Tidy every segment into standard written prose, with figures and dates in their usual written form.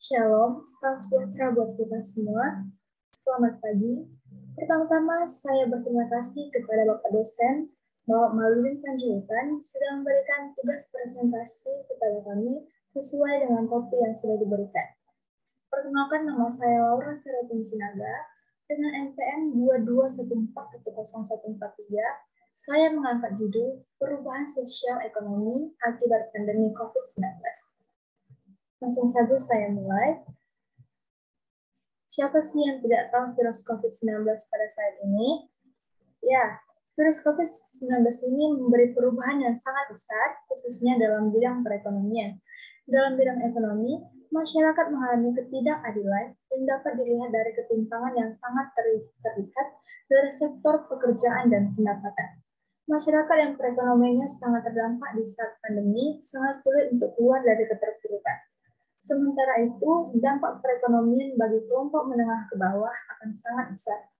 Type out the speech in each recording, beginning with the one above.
Shalom, salam sejahtera buat kita semua. Selamat pagi. Pertama-tama, saya berterima kasih kepada Bapak dosen bahwa melalui Panjaitan sudah memberikan tugas presentasi kepada kami sesuai dengan topik yang sudah diberikan. Perkenalkan, nama saya Laura Seratin Sinaga dengan NPM 221410143. Saya mengangkat judul Perubahan Sosial Ekonomi Akibat Pandemi COVID-19. Langsung saja saya mulai. Siapa sih yang tidak tahu virus COVID-19 pada saat ini? Ya, virus COVID-19 ini memberi perubahan yang sangat besar, khususnya dalam bidang perekonomian. Dalam bidang ekonomi, masyarakat mengalami ketidakadilan yang dapat dilihat dari ketimpangan yang sangat terlihat dari sektor pekerjaan dan pendapatan. Masyarakat yang perekonomiannya sangat terdampak di saat pandemi sangat sulit untuk keluar dari keterpurukan. Sementara itu, dampak perekonomian bagi kelompok menengah ke bawah akan sangat besar.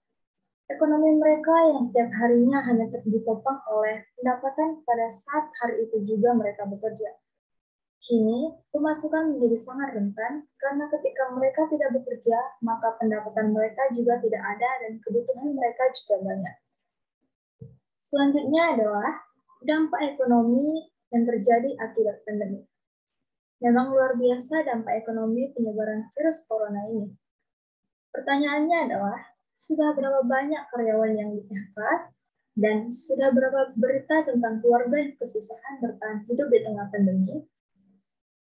Ekonomi mereka yang setiap harinya hanya ditopang oleh pendapatan pada saat hari itu juga mereka bekerja. Kini, pemasukan menjadi sangat rentan karena ketika mereka tidak bekerja, maka pendapatan mereka juga tidak ada dan kebutuhan mereka juga banyak. Selanjutnya adalah dampak ekonomi yang terjadi akibat pandemi. Memang luar biasa dampak ekonomi penyebaran virus corona ini. Pertanyaannya adalah, sudah berapa banyak karyawan yang di-PHK dan sudah berapa berita tentang keluarga yang kesusahan bertahan hidup di tengah pandemi?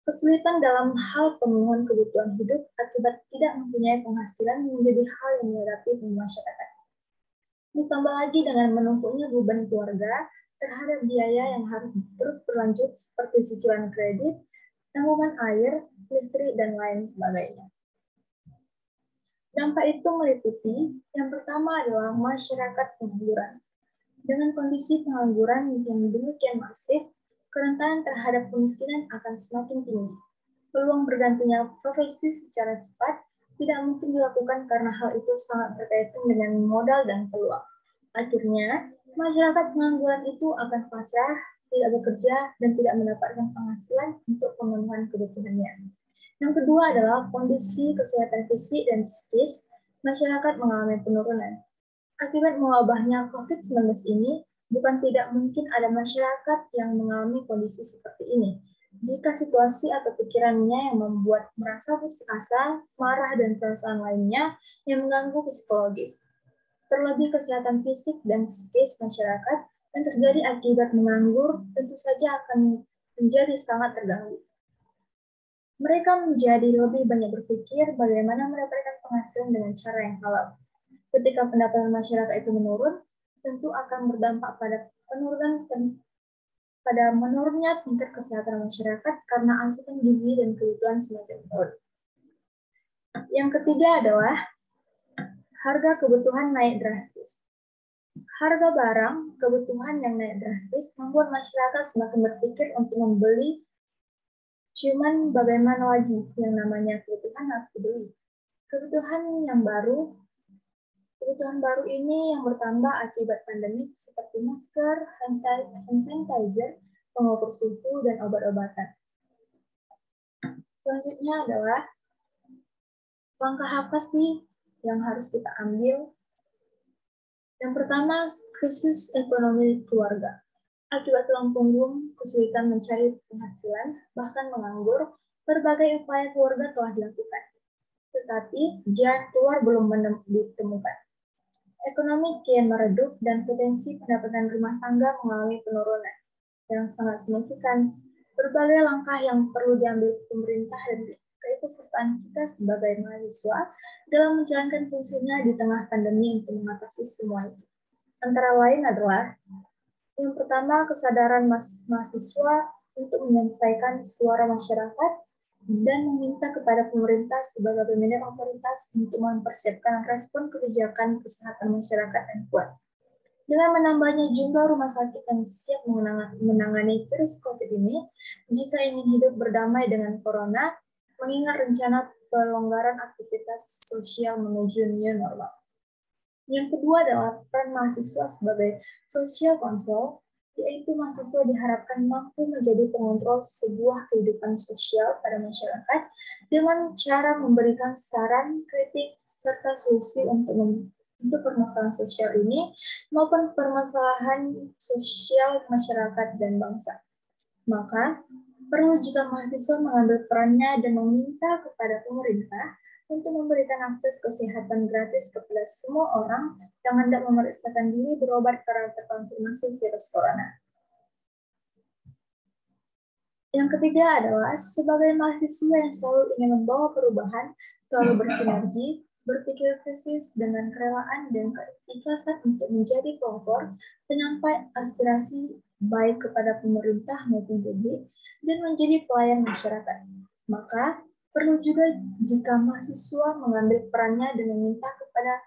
Kesulitan dalam hal pemenuhan kebutuhan hidup akibat tidak mempunyai penghasilan menjadi hal yang dihadapi masyarakat. Ditambah lagi dengan menumpuknya beban keluarga terhadap biaya yang harus terus berlanjut seperti cicilan kredit, tanggungan air, listrik, dan lain sebagainya. Dampak itu meliputi, yang pertama adalah masyarakat pengangguran. Dengan kondisi pengangguran yang demikian masif, kerentanan terhadap kemiskinan akan semakin tinggi. Peluang bergantinya profesi secara cepat tidak mungkin dilakukan karena hal itu sangat berkaitan dengan modal dan peluang. Akhirnya, masyarakat pengangguran itu akan pasrah, tidak bekerja, dan tidak mendapatkan penghasilan untuk pemenuhan kebutuhannya. Yang kedua adalah kondisi kesehatan fisik dan psikis, masyarakat mengalami penurunan. Akibat mewabahnya COVID-19 ini, bukan tidak mungkin ada masyarakat yang mengalami kondisi seperti ini. Jika situasi atau pikirannya yang membuat merasa putus asa, marah, dan perasaan lainnya yang mengganggu psikologis. Terlebih kesehatan fisik dan psikis masyarakat yang terjadi akibat menganggur tentu saja akan menjadi sangat terganggu. Mereka menjadi lebih banyak berpikir bagaimana mendapatkan penghasilan dengan cara yang halal. Ketika pendapatan masyarakat itu menurun, tentu akan berdampak pada menurunnya tingkat kesehatan masyarakat karena asupan gizi dan kebutuhan semakin menurun. Yang ketiga adalah harga kebutuhan naik drastis. Harga barang kebutuhan yang naik drastis membuat masyarakat semakin berpikir untuk membeli. Cuman bagaimana lagi yang namanya kebutuhan harus dibeli. Kebutuhan baru ini yang bertambah akibat pandemi seperti masker, hand sanitizer, pengukur suhu, dan obat-obatan. Selanjutnya adalah langkah apa sih yang harus kita ambil? Yang pertama, krisis ekonomi keluarga. Akibat tulang punggung, kesulitan mencari penghasilan, bahkan menganggur, berbagai upaya keluarga telah dilakukan. Tetapi jalan keluar belum ditemukan. Ekonomi kian meredup dan potensi pendapatan rumah tangga mengalami penurunan yang sangat signifikan. Berbagai langkah yang perlu diambil pemerintah dan keikutsertaan kita sebagai mahasiswa dalam menjalankan fungsinya di tengah pandemi untuk mengatasi semua itu. Antara lain adalah yang pertama, kesadaran mahasiswa untuk menyampaikan suara masyarakat dan meminta kepada pemerintah sebagai pemimpin otoritas untuk mempersiapkan respon kebijakan kesehatan masyarakat yang kuat. Dengan menambahnya jumlah rumah sakit yang siap menangani virus COVID ini, jika ingin hidup berdamai dengan corona, mengingat rencana pelonggaran aktivitas sosial menuju new normal. Yang kedua adalah peran mahasiswa sebagai social control yaitu mahasiswa diharapkan mampu menjadi pengontrol sebuah kehidupan sosial pada masyarakat dengan cara memberikan saran, kritik, serta solusi untuk permasalahan sosial ini maupun permasalahan sosial masyarakat dan bangsa. Maka, perlu jika mahasiswa mengambil perannya dan meminta kepada pemerintah untuk memberikan akses kesehatan gratis kepada semua orang yang hendak memeriksakan diri berobat karena terkonfirmasi virus corona. Yang ketiga adalah, sebagai mahasiswa yang selalu ingin membawa perubahan, selalu bersinergi, berpikir kritis dengan kerelaan dan keikhlasan untuk menjadi pelopor, penyampai aspirasi baik kepada pemerintah maupun publik, dan menjadi pelayan masyarakat. Maka, perlu juga jika mahasiswa mengambil perannya dan meminta kepada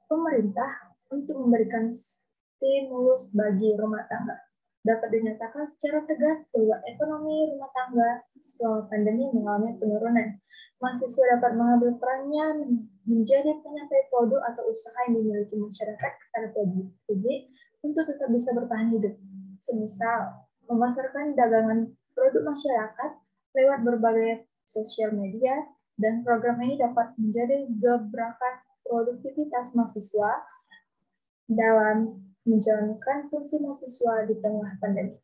pemerintah untuk memberikan stimulus bagi rumah tangga. Dapat dinyatakan secara tegas bahwa ekonomi rumah tangga selama pandemi mengalami penurunan. Mahasiswa dapat mengambil perannya menjadi penyampai produk atau usaha yang dimiliki masyarakat kepada publik untuk tetap bisa bertahan hidup. Semisal, memasarkan dagangan produk masyarakat lewat berbagai sosial media, dan program ini dapat menjadi gebrakan produktivitas mahasiswa dalam menjalankan fungsi mahasiswa di tengah pandemi.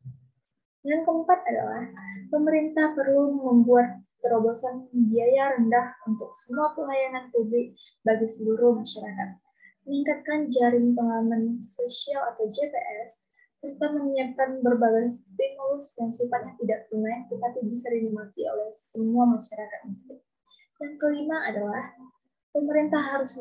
Yang keempat adalah, pemerintah perlu membuat terobosan biaya rendah untuk semua pelayanan publik bagi seluruh masyarakat, meningkatkan jaring pengaman sosial atau JPS, serta menyiapkan berbagai stimulus yang sifatnya tidak tunai tetapi bisa dinikmati oleh semua masyarakat miskin. Yang kelima adalah, pemerintah harus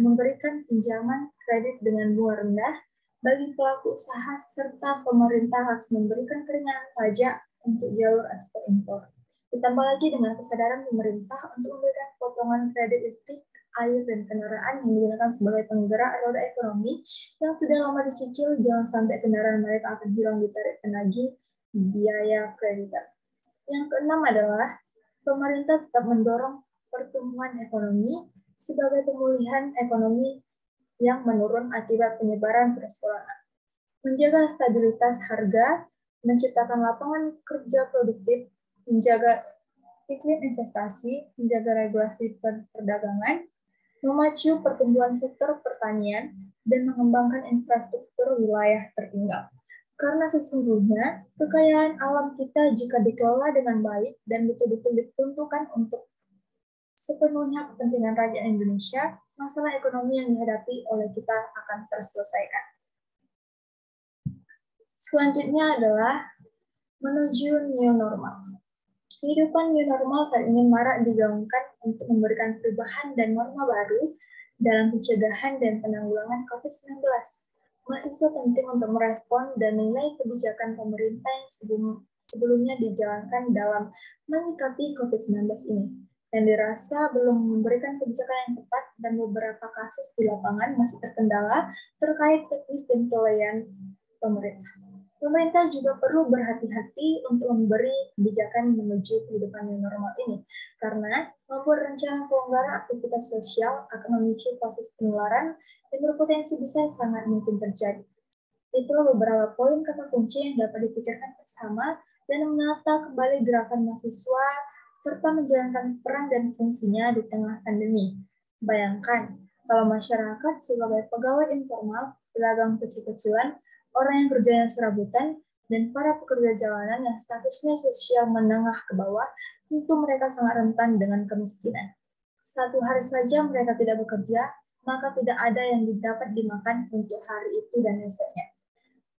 memberikan pinjaman kredit dengan bunga rendah bagi pelaku usaha, serta pemerintah harus memberikan keringanan pajak untuk jalur ekspor impor. Ditambah lagi dengan kesadaran pemerintah untuk memberikan potongan kredit listrik, air, dan kendaraan yang digunakan sebagai penggerak roda ekonomi yang sudah lama dicicil, jangan sampai kendaraan mereka akan hilang ditarik penagih biaya kreditan. Yang keenam adalah, pemerintah tetap mendorong pertumbuhan ekonomi sebagai pemulihan ekonomi yang menurun akibat penyebaran virus corona. Menjaga stabilitas harga, menciptakan lapangan kerja produktif, menjaga iklim investasi, menjaga regulasi perdagangan, memacu pertumbuhan sektor pertanian, dan mengembangkan infrastruktur wilayah tertinggal. Karena sesungguhnya, kekayaan alam kita jika dikelola dengan baik dan betul-betul diperuntukkan untuk sepenuhnya kepentingan rakyat Indonesia, masalah ekonomi yang dihadapi oleh kita akan terselesaikan. Selanjutnya adalah menuju new normal. Kehidupan new normal saat ini marak digaungkan untuk memberikan perubahan dan norma baru dalam pencegahan dan penanggulangan COVID-19. Mahasiswa penting untuk merespon dan menilai kebijakan pemerintah yang sebelumnya dijalankan dalam menyikapi COVID-19 ini, yang dirasa belum memberikan kebijakan yang tepat dan beberapa kasus di lapangan masih terkendala terkait teknis dan pelayanan pemerintah. Pemerintah juga perlu berhati-hati untuk memberi kebijakan menuju kehidupan yang normal ini, karena membuat rencana pelonggaran aktivitas sosial akan memicu proses penularan yang berpotensi besar sangat mungkin terjadi. Itulah beberapa poin kata kunci yang dapat dipikirkan bersama dan menata kembali gerakan mahasiswa serta menjalankan peran dan fungsinya di tengah pandemi. Bayangkan, kalau masyarakat sebagai pegawai informal, pedagang kecil-kecilan, orang yang kerjanya serabutan, dan para pekerja jalanan yang statusnya sosial menengah ke bawah, tentu mereka sangat rentan dengan kemiskinan. Satu hari saja mereka tidak bekerja, maka tidak ada yang dapat dimakan untuk hari itu dan esoknya.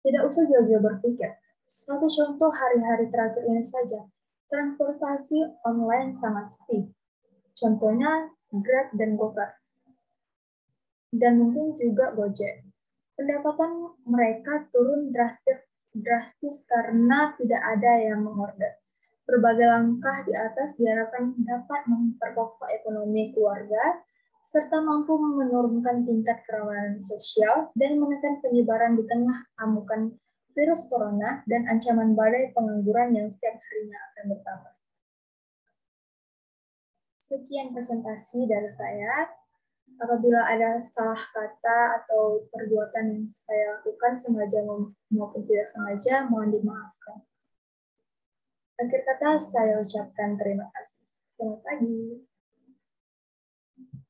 Tidak usah jauh-jauh berpikir. Satu contoh hari-hari terakhir ini saja, transportasi online sangat sepi. Contohnya Grab dan GoCar. Dan mungkin juga Gojek. Pendapatan mereka turun drastis karena tidak ada yang mengorder. Berbagai langkah di atas diharapkan dapat memperkokoh ekonomi keluarga, serta mampu menurunkan tingkat kerawanan sosial dan menekan penyebaran di tengah amukan virus corona dan ancaman badai pengangguran yang setiap harinya akan bertambah. Sekian presentasi dari saya. Apabila ada salah kata atau perbuatan yang saya lakukan sengaja maupun tidak sengaja, mohon dimaafkan. Akhir kata, saya ucapkan terima kasih. Selamat pagi.